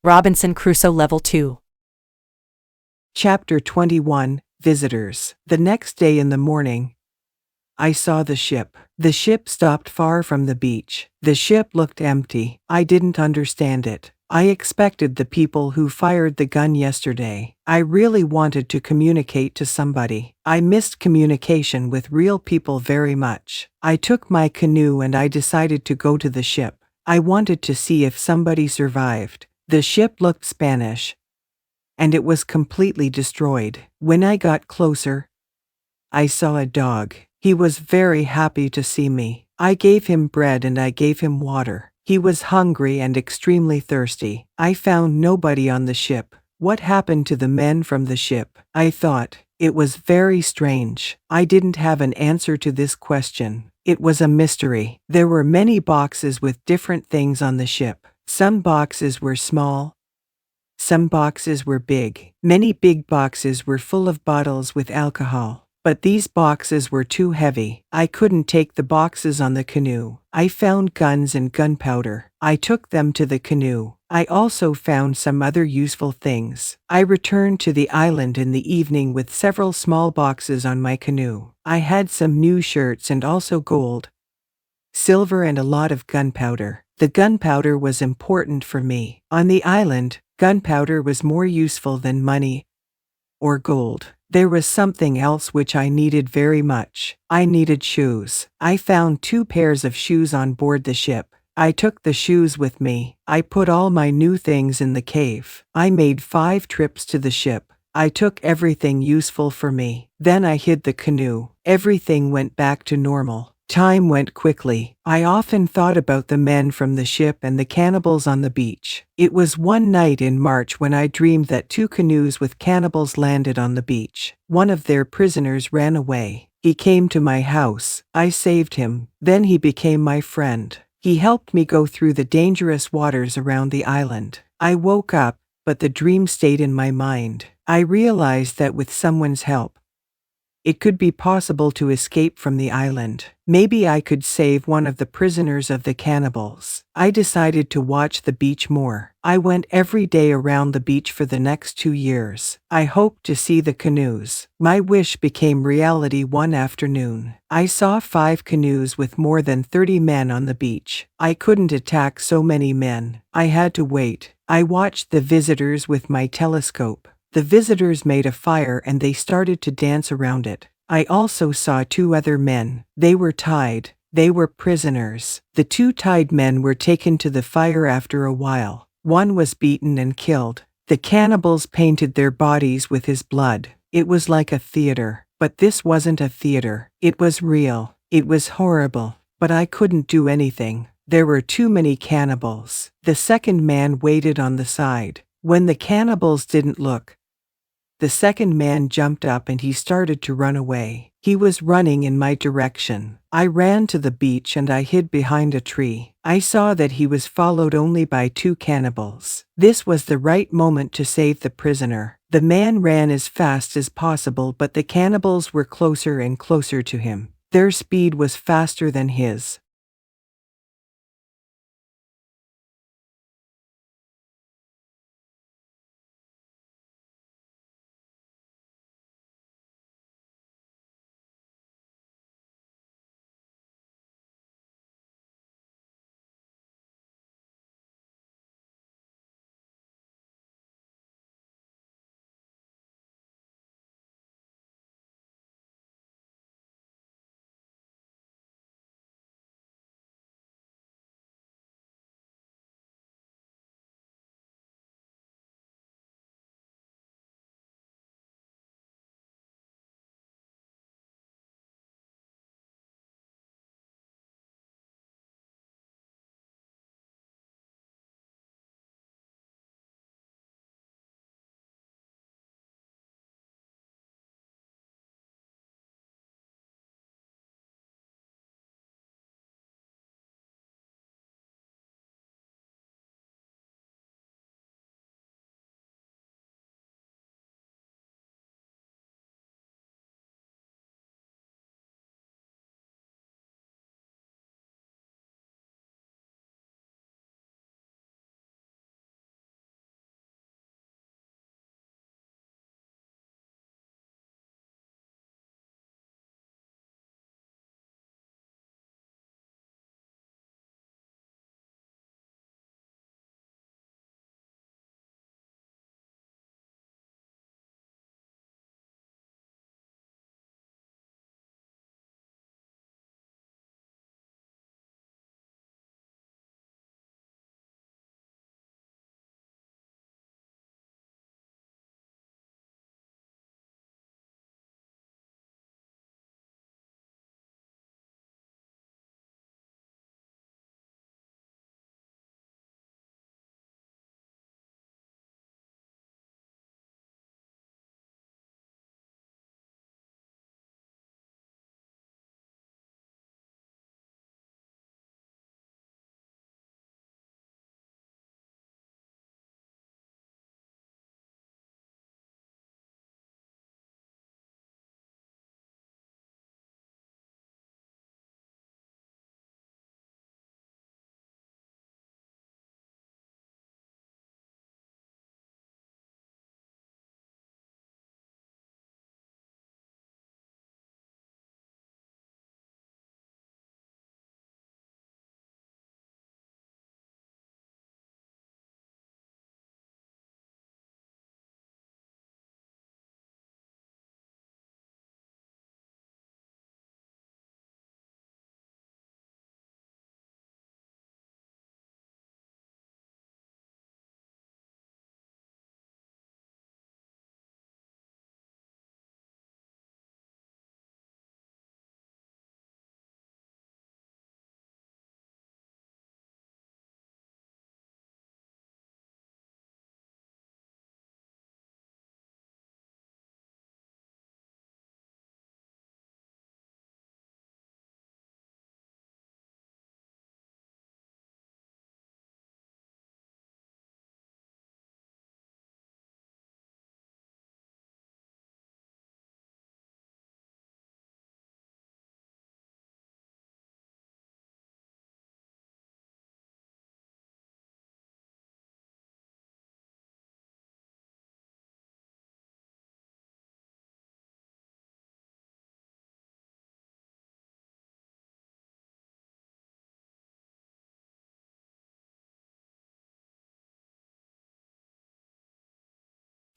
Robinson Crusoe Level 2. Chapter 21 Visitors. The next day in the morning, I saw the ship. The ship stopped far from the beach. The ship looked empty. I didn't understand it. I expected the people who fired the gun yesterday. I really wanted to communicate to somebody. I missed communication with real people very much. I took my canoe and I decided to go to the ship. I wanted to see if somebody survived. The ship looked Spanish, and it was completely destroyed. When I got closer, I saw a dog. He was very happy to see me. I gave him bread and I gave him water. He was hungry and extremely thirsty. I found nobody on the ship. What happened to the men from the ship? I thought. It was very strange. I didn't have an answer to this question. It was a mystery. There were many boxes with different things on the ship. Some boxes were small. Some boxes were big. Many big boxes were full of bottles with alcohol. But these boxes were too heavy. I couldn't take the boxes on the canoe. I found guns and gunpowder. I took them to the canoe. I also found some other useful things. I returned to the island in the evening with several small boxes on my canoe. I had some new shirts and also gold, silver and a lot of gunpowder. The gunpowder was important for me. On the island, gunpowder was more useful than money or gold. There was something else which I needed very much. I needed shoes. I found 2 pairs of shoes on board the ship. I took the shoes with me. I put all my new things in the cave. I made 5 trips to the ship. I took everything useful for me. Then I hid the canoe. Everything went back to normal. Time went quickly. I often thought about the men from the ship and the cannibals on the beach. It was one night in March when I dreamed that 2 canoes with cannibals landed on the beach. One of their prisoners ran away. He came to my house. I saved him. Then he became my friend. He helped me go through the dangerous waters around the island. I woke up, but the dream stayed in my mind. I realized that with someone's help, it could be possible to escape from the island. Maybe I could save one of the prisoners of the cannibals. I decided to watch the beach more. I went every day around the beach for the next 2 years. I hoped to see the canoes. My wish became reality one afternoon. I saw 5 canoes with more than 30 men on the beach. I couldn't attack so many men. I had to wait. I watched the visitors with my telescope. The visitors made a fire and they started to dance around it. I also saw 2 other men. They were tied. They were prisoners. The 2 tied men were taken to the fire after a while. One was beaten and killed. The cannibals painted their bodies with his blood. It was like a theater. But this wasn't a theater. It was real. It was horrible. But I couldn't do anything. There were too many cannibals. The second man waited on the side. When the cannibals didn't look, the second man jumped up and he started to run away. He was running in my direction. I ran to the beach and I hid behind a tree. I saw that he was followed only by 2 cannibals. This was the right moment to save the prisoner. The man ran as fast as possible, but the cannibals were closer and closer to him. Their speed was faster than his.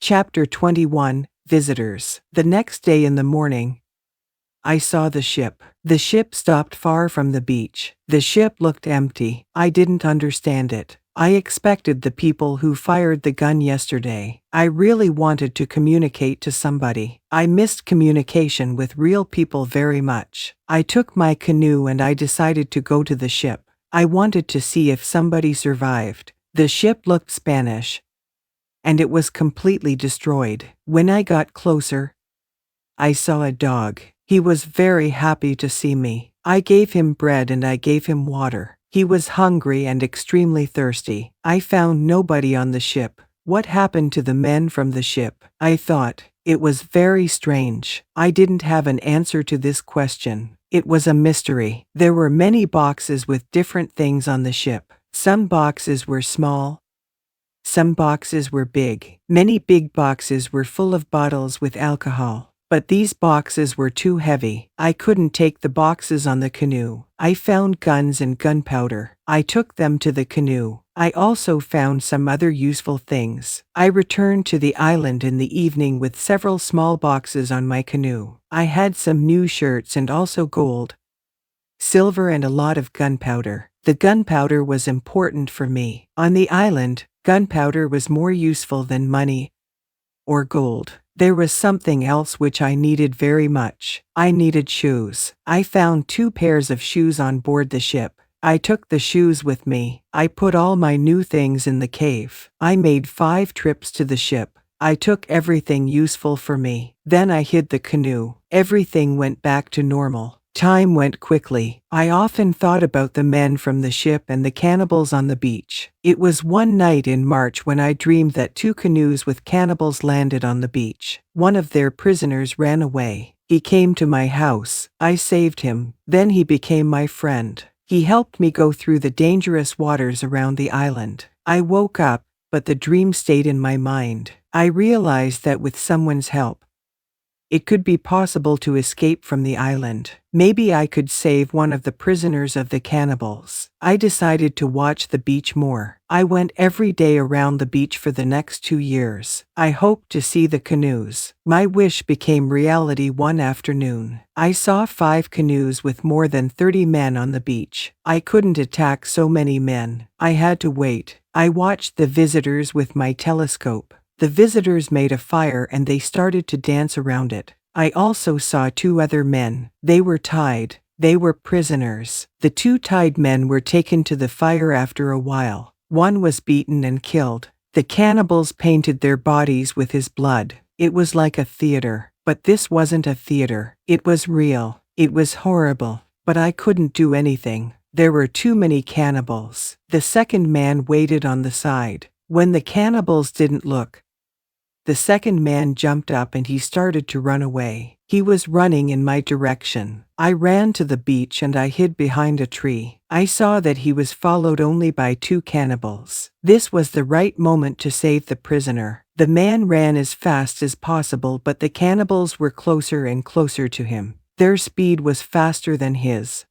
Chapter 21, Visitors. The next day in the morning, I saw the ship. The ship stopped far from the beach. The ship looked empty. I didn't understand it. I expected the people who fired the gun yesterday. I really wanted to communicate to somebody. I missed communication with real people very much. I took my canoe and I decided to go to the ship. I wanted to see if somebody survived. The ship looked Spanish, and it was completely destroyed. When I got closer, I saw a dog. He was very happy to see me. I gave him bread and I gave him water. He was hungry and extremely thirsty. I found nobody on the ship. What happened to the men from the ship? I thought. It was very strange. I didn't have an answer to this question. It was a mystery. There were many boxes with different things on the ship. Some boxes were small. Some boxes were big. Many big boxes were full of bottles with alcohol. But these boxes were too heavy. I couldn't take the boxes on the canoe. I found guns and gunpowder. I took them to the canoe. I also found some other useful things. I returned to the island in the evening with several small boxes on my canoe. I had some new shirts and also gold, silver and a lot of gunpowder. The gunpowder was important for me. On the island, gunpowder was more useful than money or gold. There was something else which I needed very much. I needed shoes. I found 2 pairs of shoes on board the ship. I took the shoes with me. I put all my new things in the cave. I made 5 trips to the ship. I took everything useful for me. Then I hid the canoe. Everything went back to normal. Time went quickly. I often thought about the men from the ship and the cannibals on the beach. It was one night in March when I dreamed that 2 canoes with cannibals landed on the beach. One of their prisoners ran away. He came to my house. I saved him. Then he became my friend. He helped me go through the dangerous waters around the island. I woke up, but the dream stayed in my mind. I realized that with someone's help, it could be possible to escape from the island. Maybe I could save one of the prisoners of the cannibals. I decided to watch the beach more. I went every day around the beach for the next 2 years. I hoped to see the canoes. My wish became reality one afternoon. I saw 5 canoes with more than 30 men on the beach. I couldn't attack so many men. I had to wait. I watched the visitors with my telescope. The visitors made a fire and they started to dance around it. I also saw 2 other men. They were tied. They were prisoners. The 2 tied men were taken to the fire after a while. One was beaten and killed. The cannibals painted their bodies with his blood. It was like a theater. But this wasn't a theater. It was real. It was horrible. But I couldn't do anything. There were too many cannibals. The second man waited on the side. When the cannibals didn't look, the second man jumped up and he started to run away. He was running in my direction. I ran to the beach and I hid behind a tree. I saw that he was followed only by 2 cannibals. This was the right moment to save the prisoner. The man ran as fast as possible, but the cannibals were closer and closer to him. Their speed was faster than his.